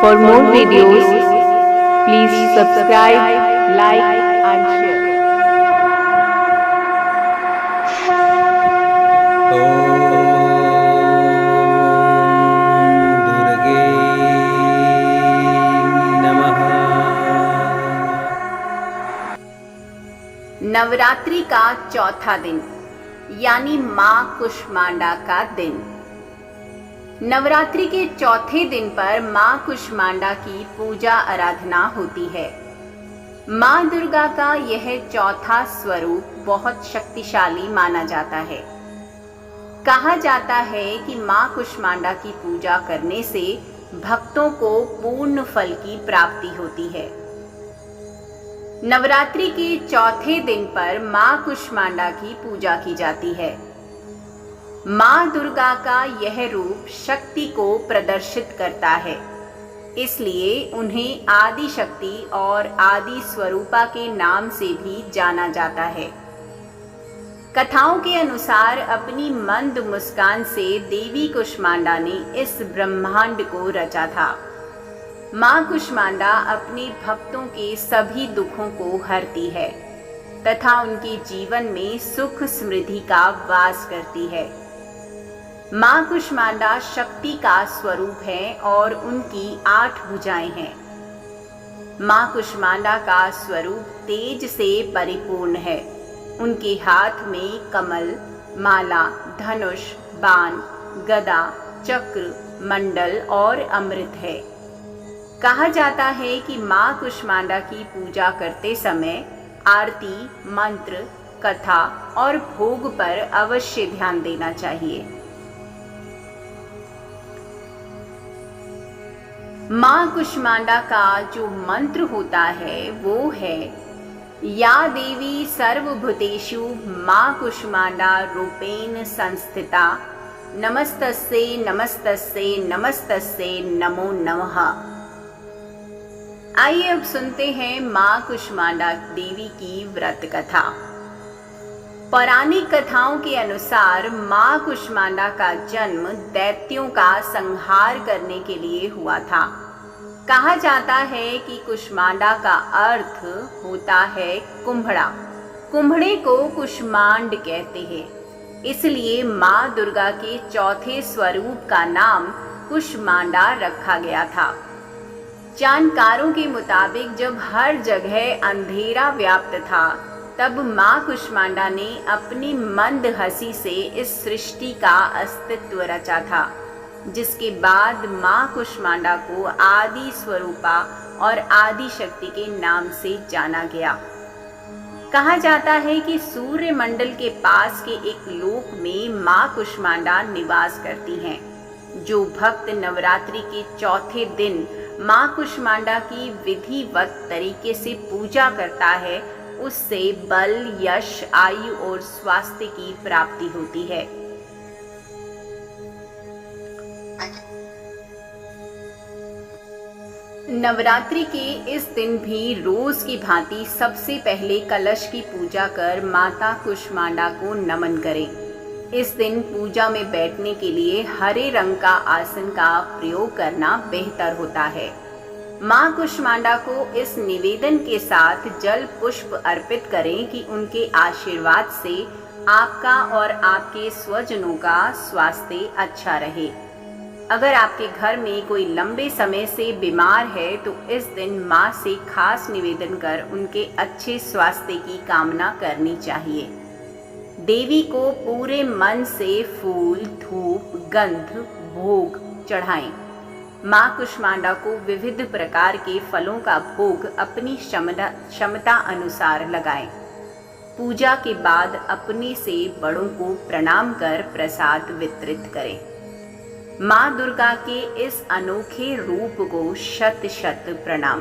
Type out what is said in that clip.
For more videos, please subscribe, like and share. दुर्गे नमः। नवरात्रि का चौथा दिन यानी मां कुष्मांडा का दिन। नवरात्रि के चौथे दिन पर मां कुष्मांडा की पूजा आराधना होती है। मां दुर्गा का यह चौथा स्वरूप बहुत शक्तिशाली माना जाता है। कहा जाता है कि मां कुष्मांडा की पूजा करने से भक्तों को पूर्ण फल की प्राप्ति होती है। नवरात्रि के चौथे दिन पर मां कुष्मांडा की पूजा की जाती है। मां दुर्गा का यह रूप शक्ति को प्रदर्शित करता है, इसलिए उन्हें आदि शक्ति और आदि स्वरूपा के नाम से भी जाना जाता है। कथाओं के अनुसार अपनी मंद मुस्कान से देवी कुष्मांडा ने इस ब्रह्मांड को रचा था। मां कुष्मांडा अपने भक्तों के सभी दुखों को हरती है तथा उनके जीवन में सुख समृद्धि का वास करती है। मां कुष्मांडा शक्ति का स्वरूप है और उनकी 8 भुजाएं हैं। मां कुष्मांडा का स्वरूप तेज से परिपूर्ण है। उनके हाथ में कमल, माला, धनुष, बाण, गदा, चक्र, मंडल और अमृत है। कहा जाता है कि मां कुष्मांडा की पूजा करते समय आरती, मंत्र, कथा और भोग पर अवश्य ध्यान देना चाहिए। मां कुष्मांडा का जो मंत्र होता है वो है या देवी सर्वभूतेषु मां कुष्मांडा रूपेण संस्थिता नमस्तस्यै नमस्तस्यै नमस्तस्यै नमो नमः। आइए अब सुनते हैं मां कुष्मांडा देवी की व्रत कथा। पौराणिक कथाओं के अनुसार मां कुष्मांडा का जन्म दैत्यों का संहार करने के लिए हुआ था। कहा जाता है कि कुष्मांडा का अर्थ होता है कुम्हड़ा। कुम्हड़े को कुष्मांड कहते हैं, इसलिए मां दुर्गा के चौथे स्वरूप का नाम कुष्मांडा रखा गया था। जानकारों के मुताबिक जब हर जगह अंधेरा व्याप्त था तब मां कुष्मांडा ने अपनी मंद हंसी से इस सृष्टि का अस्तित्व रचा था, जिसके बाद मां कुष्मांडा को आदि स्वरूपा और आदि शक्ति के नाम से जाना गया। कहा जाता है कि सूर्य मंडल के पास के एक लोक में मां कुष्मांडा निवास करती हैं। जो भक्त नवरात्रि के चौथे दिन मां कुष्मांडा की विधिवत तरीके से पूजा करता है, उससे बल, यश, आयु और स्वास्थ्य की प्राप्ति होती है। नवरात्रि के इस दिन भी रोज की भांति सबसे पहले कलश की पूजा कर माता कुष्मांडा को नमन करें। इस दिन पूजा में बैठने के लिए हरे रंग का आसन का प्रयोग करना बेहतर होता है। मां कुष्मांडा को इस निवेदन के साथ जल पुष्प अर्पित करें कि उनके आशीर्वाद से आपका और आपके स्वजनों का स्वास्थ्य अच्छा रहे। अगर आपके घर में कोई लंबे समय से बीमार है तो इस दिन मां से खास निवेदन कर उनके अच्छे स्वास्थ्य की कामना करनी चाहिए। देवी को पूरे मन से फूल, धूप, गंध, भोग चढ़ाएं। मां कुष्मांडा को विविध प्रकार के फलों का भोग अपनी क्षमता अनुसार लगाएं। पूजा के बाद अपने से बड़ों को प्रणाम कर प्रसाद वितरित करें। मां दुर्गा के इस अनोखे रूप को शत शत प्रणाम।